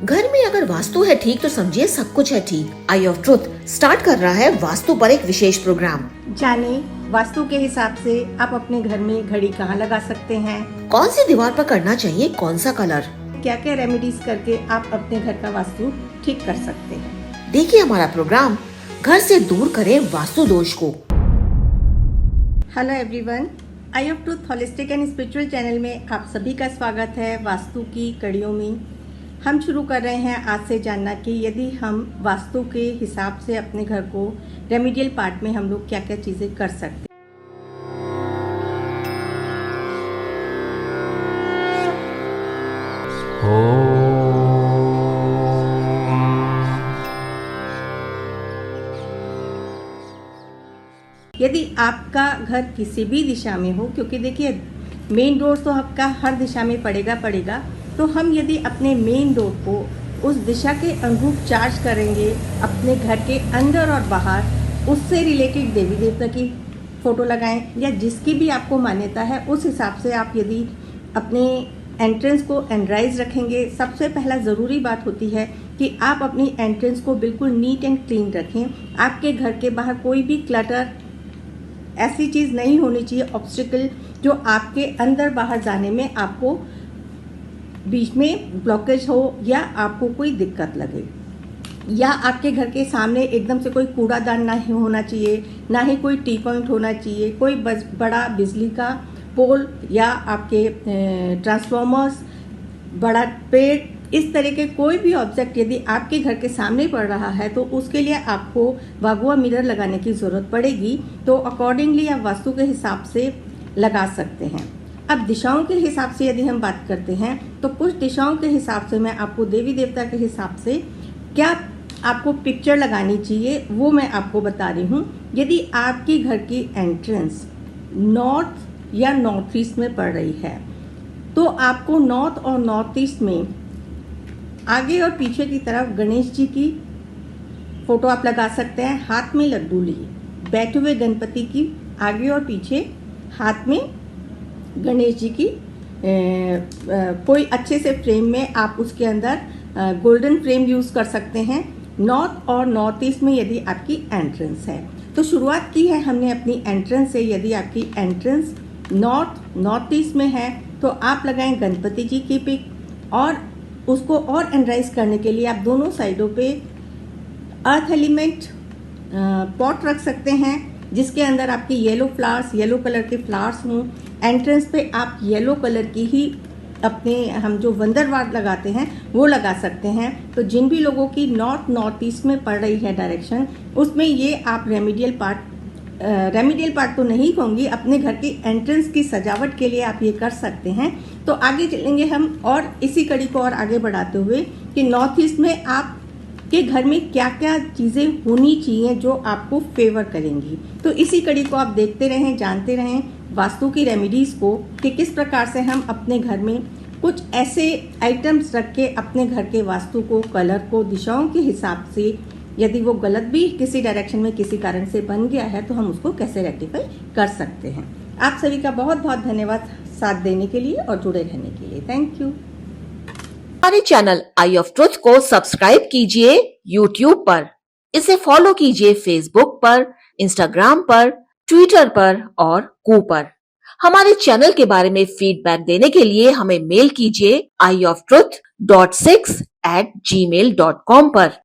घर में अगर वास्तु है ठीक तो समझिए सब कुछ है ठीक। आई ऑफ ट्रुथ स्टार्ट कर रहा है वास्तु पर एक विशेष प्रोग्राम। जाने वास्तु के हिसाब से आप अपने घर में घड़ी कहाँ लगा सकते हैं, कौन सी दीवार पर करना चाहिए कौन सा कलर, क्या क्या रेमेडीज करके आप अपने घर का वास्तु ठीक कर सकते हैं। देखिए हमारा प्रोग्राम घर से दूर करे वास्तु दोष को। Hello everyone, I of truth holistic and spiritual channel में आप सभी का स्वागत है। वास्तु की कड़ियों में हम शुरू कर रहे हैं आज से जानना कि यदि हम वास्तु के हिसाब से अपने घर को रेमेडियल पार्ट में हम लोग क्या क्या चीज़ें कर सकते हैं। यदि आपका घर किसी भी दिशा में हो, क्योंकि देखिए मेन डोर तो आपका हर दिशा में पड़ेगा, तो हम यदि अपने मेन डोर को उस दिशा के अनुरूप चार्ज करेंगे अपने घर के अंदर और बाहर, उससे रिलेटेड देवी देवता की फ़ोटो लगाएं या जिसकी भी आपको मान्यता है उस हिसाब से आप यदि अपने एंट्रेंस को एनराइज रखेंगे। सबसे पहला ज़रूरी बात होती है कि आप अपनी एंट्रेंस को बिल्कुल नीट एंड क्लीन रखें। आपके घर के बाहर कोई भी क्लटर, ऐसी चीज़ नहीं होनी चाहिए ऑब्स्टिकल जो आपके अंदर बाहर जाने में आपको बीच में ब्लॉकेज हो या आपको कोई दिक्कत लगे, या आपके घर के सामने एकदम से कोई कूड़ादान ना ही होना चाहिए, ना ही कोई टी पॉइंट होना चाहिए, कोई बड़ा बिजली का पोल या आपके ट्रांसफॉर्मर्स, बड़ा पेड़, इस तरह के कोई भी ऑब्जेक्ट यदि आपके घर के सामने पड़ रहा है तो उसके लिए आपको वागुआ मिरर लगाने की ज़रूरत पड़ेगी। तो अकॉर्डिंगली आप वास्तु के हिसाब से लगा सकते हैं। अब दिशाओं के हिसाब से यदि हम बात करते हैं तो कुछ दिशाओं के हिसाब से मैं आपको देवी देवता के हिसाब से क्या आपको पिक्चर लगानी चाहिए वो मैं आपको बता रही हूँ। यदि आपकी घर की एंट्रेंस नॉर्थ या नॉर्थ ईस्ट में पड़ रही है तो आपको नॉर्थ और नॉर्थ ईस्ट में आगे और पीछे की तरफ गणेश जी की फोटो आप लगा सकते हैं। हाथ में लड्डू लिए बैठे हुए गणपति की आगे और पीछे हाथ में गणेश जी की कोई अच्छे से फ्रेम में आप उसके अंदर गोल्डन फ्रेम यूज़ कर सकते हैं। नॉर्थ और नॉर्थ ईस्ट में यदि आपकी एंट्रेंस है तो शुरुआत की है हमने अपनी एंट्रेंस से। यदि आपकी एंट्रेंस नॉर्थ ईस्ट में है तो आप लगाएं गणपति जी की पिक और उसको और एनराइज करने के लिए आप दोनों साइडों पे अर्थ एलिमेंट पॉट रख सकते हैं जिसके अंदर आपकी येलो कलर के फ्लावर्स हों। एंट्रेंस पे आप येलो कलर की ही अपने हम जो वंदरवार लगाते हैं वो लगा सकते हैं। तो जिन भी लोगों की नॉर्थ ईस्ट में पड़ रही है डायरेक्शन, उसमें ये आप रेमेडियल पार्ट तो नहीं कहूँगी, अपने घर की एंट्रेंस की सजावट के लिए आप ये कर सकते हैं। तो आगे चलेंगे हम और इसी कड़ी को और आगे बढ़ाते हुए कि नॉर्थ ईस्ट में आप के घर में क्या क्या चीज़ें होनी चाहिए जो आपको फेवर करेंगी। तो इसी कड़ी को आप देखते रहें, जानते रहें वास्तु की रेमेडीज़ को कि किस प्रकार से हम अपने घर में कुछ ऐसे आइटम्स रख के अपने घर के वास्तु को, कलर को, दिशाओं के हिसाब से यदि वो गलत भी किसी डायरेक्शन में किसी कारण से बन गया है तो हम उसको कैसे रेक्टिफाई कर सकते हैं। आप सभी का बहुत बहुत धन्यवाद साथ देने के लिए और जुड़े रहने के लिए। Thank you. हमारे चैनल आई ऑफ ट्रुथ को सब्सक्राइब कीजिए YouTube पर, इसे फॉलो कीजिए Facebook पर, Instagram पर, Twitter पर और कू पर। हमारे चैनल के बारे में फीडबैक देने के लिए हमें मेल कीजिए ioftruth.6@gmail.com पर।